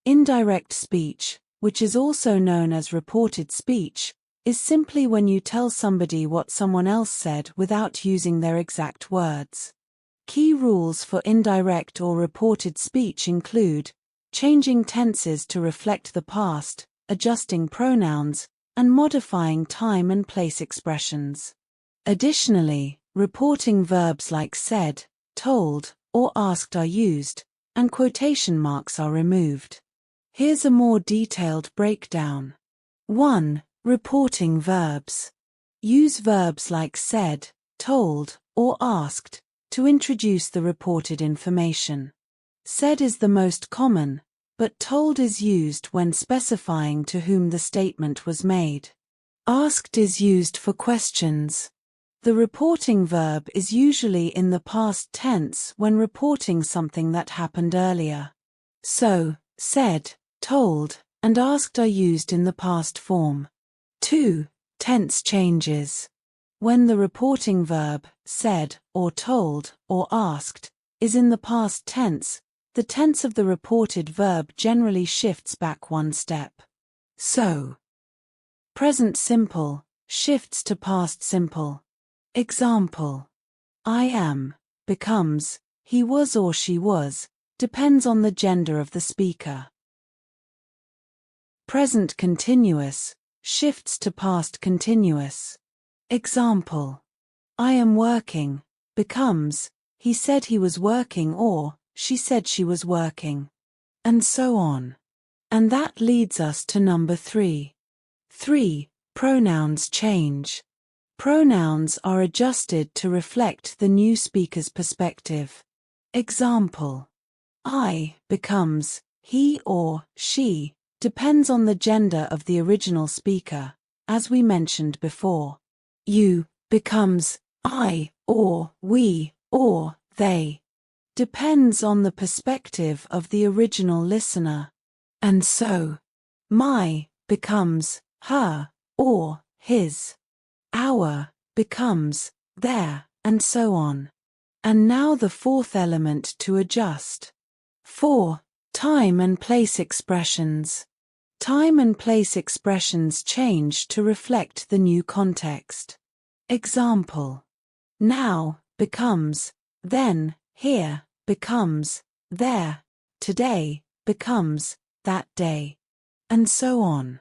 Indirect speech, which is also known as reported speech, is simply when you tell somebody what someone else said without using their exact words. Key rules for indirect or reported speech include changing tenses to reflect the past, adjusting pronouns, and modifying time and place expressions. Additionally, reporting verbs like said, told, or asked are used, and quotation marks are removed. Here's a more detailed breakdown. 1. Reporting verbs. Use verbs like said, told, or asked to introduce the reported information. Said is the most common, but told is used when specifying to whom the statement was made. Asked is used for questions. The reporting verb is usually in the past tense when reporting something that happened earlier. So, said, told, and asked are used in the past form. 2. Tense changes. When the reporting verb, said, or told, or asked, is in the past tense, the tense of the reported verb generally shifts back one step. So, present simple shifts to past simple. Example: I am becomes he was or she was, depends on the gender of the speaker. Present continuous shifts to past continuous. Example: I am working becomes he said he was working or she said she was working. And so on. And that leads us to number 3. 3. Pronouns change. Pronouns are adjusted to reflect the new speaker's perspective. Example: I becomes he or she, depends on the gender of the original speaker, as we mentioned before. You becomes I or we or they, depends on the perspective of the original listener. And so, my becomes her or his. Our becomes their, and so on. And now the fourth element to adjust. 4. Time and place expressions. Time and place expressions change to reflect the new context. Example: now becomes then, here becomes there, today becomes that day, and so on.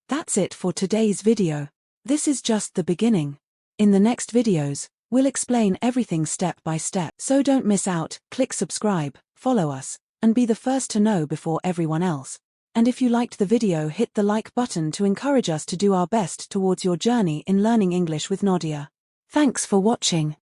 That's it for today's video. This is just the beginning. In the next videos, we'll explain everything step by step. So don't miss out, click subscribe, follow us, and be the first to know before everyone else. And if you liked the video, hit the like button to encourage us to do our best towards your journey in learning English with Nadya. Thanks for watching.